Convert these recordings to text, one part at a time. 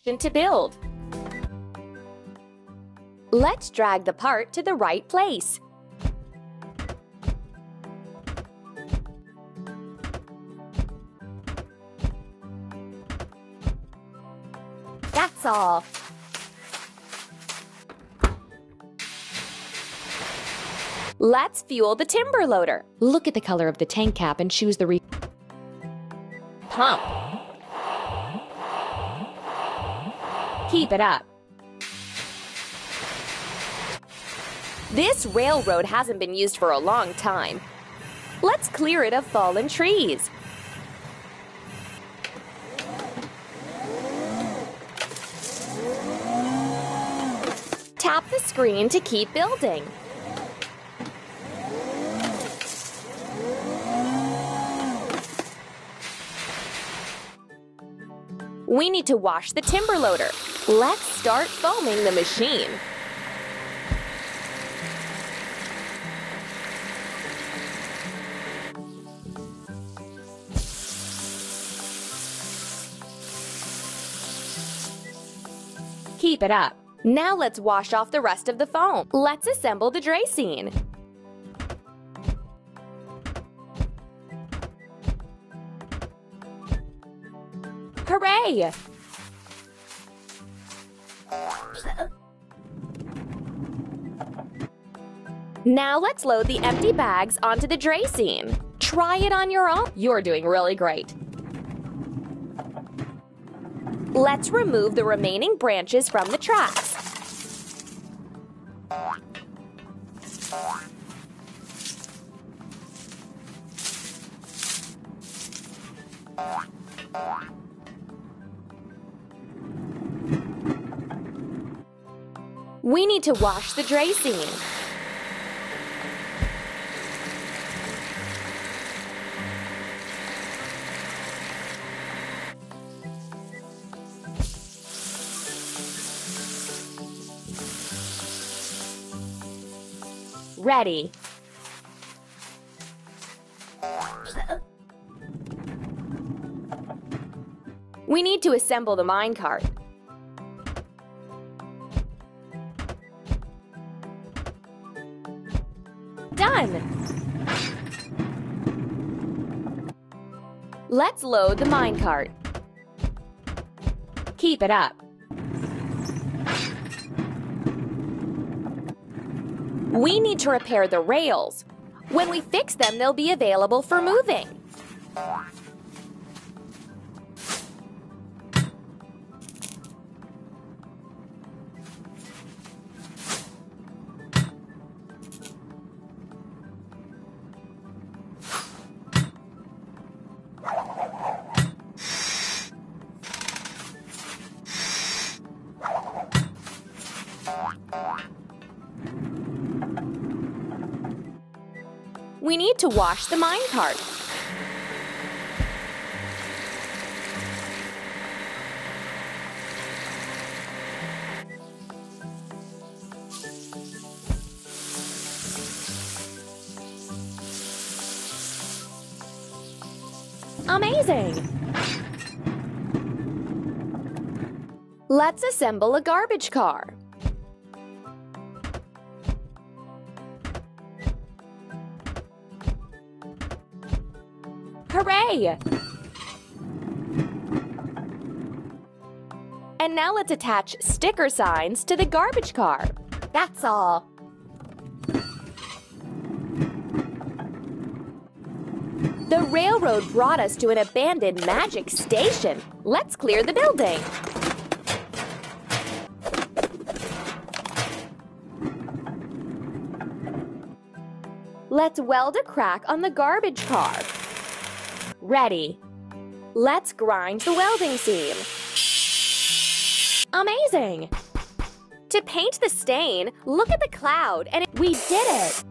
To build. Let's drag the part to the right place. That's all. Let's fuel the timber loader. Look at the color of the tank cap and choose the pump. Keep it up. This railroad hasn't been used for a long time. Let's clear it of fallen trees. Tap the screen to keep building. We need to wash the timber loader. Let's start foaming the machine. Keep it up. Now let's wash off the rest of the foam. Let's assemble the dressing. Hooray! Now let's load the empty bags onto the dressing. Try it on your own. You're doing really great. Let's remove the remaining branches from the tracks. We need to wash the dressing. Ready. We need to assemble the minecart. Done! Let's load the minecart. Keep it up. We need to repair the rails. When we fix them, they'll be available for moving. We need to wash the minecart. Amazing! Let's assemble a garbage car. Hooray! And now let's attach sticker signs to the garbage car. That's all. The railroad brought us to an abandoned magic station. Let's clear the building. Let's weld a crack on the garbage car. Ready. Let's grind the welding seam. Amazing! To paint the stain, look at the cloud, and we did it!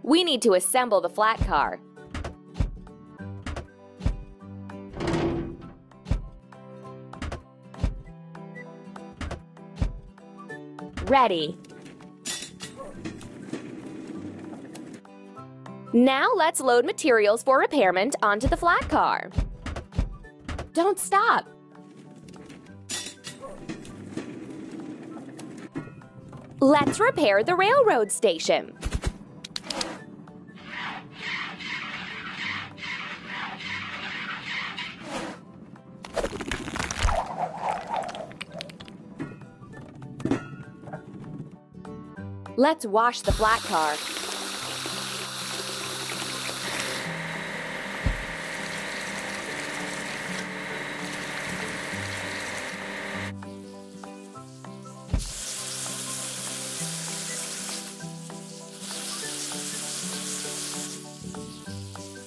We need to assemble the flat car. Ready. Now let's load materials for repairment onto the flat car. Don't stop. Let's repair the railroad station. Let's wash the flat car.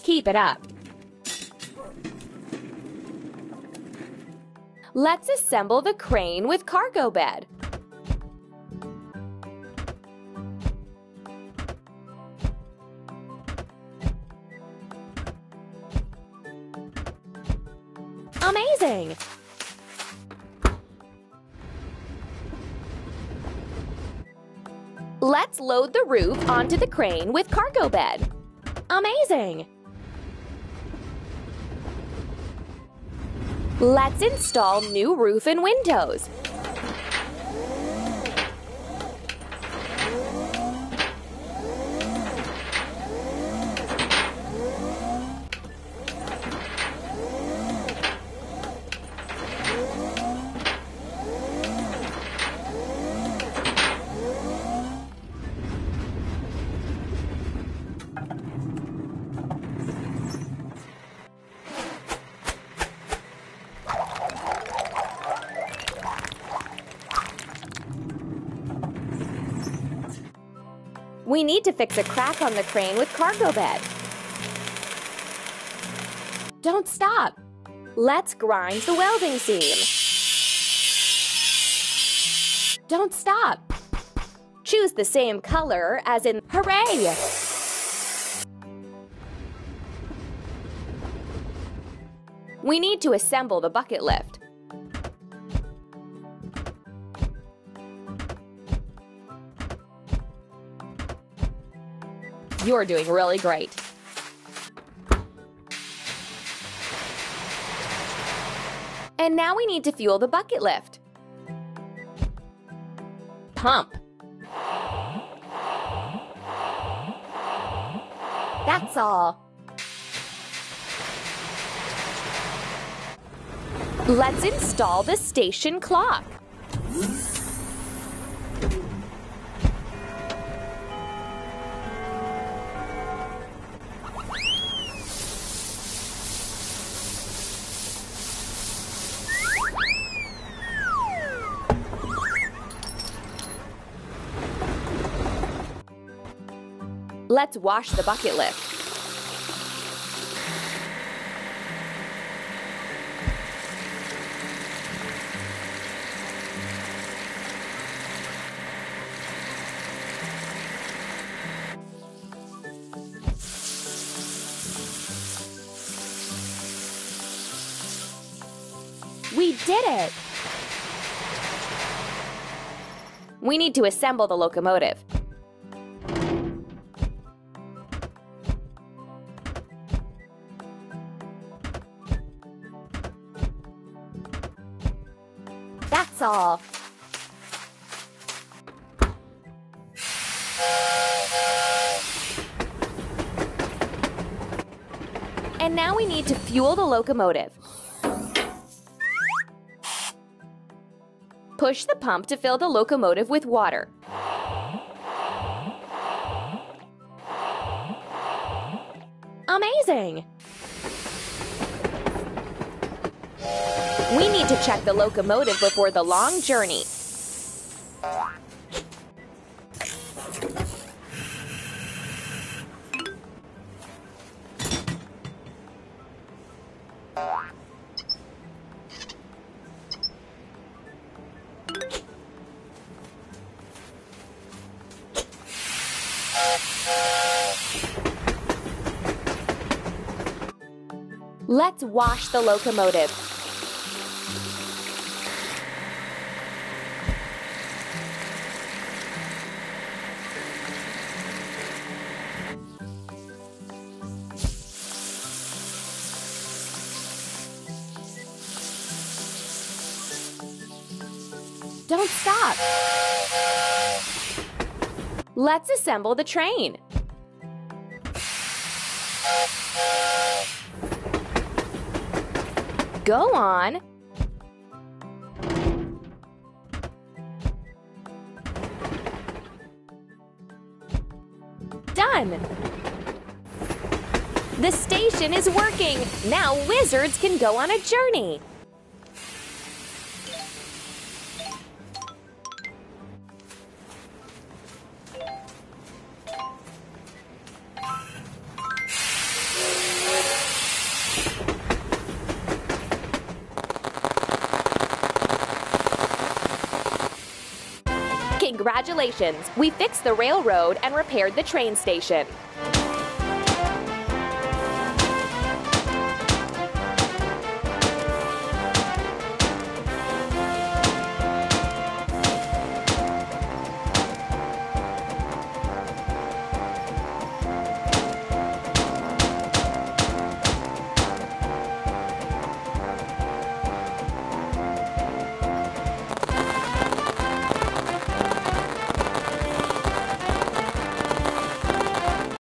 Keep it up. Let's assemble the crane with cargo bed. Amazing! Let's load the roof onto the crane with cargo bed. Amazing! Let's install new roof and windows. We need to fix a crack on the crane with cargo bed. Don't stop. Let's grind the welding seam. Don't stop. Choose the same color as in hooray! We need to assemble the bucket lift. You're doing really great. And now we need to fuel the bucket lift. Pump. That's all. Let's install the station clock. Let's wash the bucket lift. We did it! We need to assemble the locomotive. That's all. And now we need to fuel the locomotive. Push the pump to fill the locomotive with water. Amazing! We need to check the locomotive before the long journey. Let's wash the locomotive. Don't stop. Let's assemble the train. Go on. Done. The station is working. Now wizards can go on a journey. Congratulations! We fixed the railroad and repaired the train station.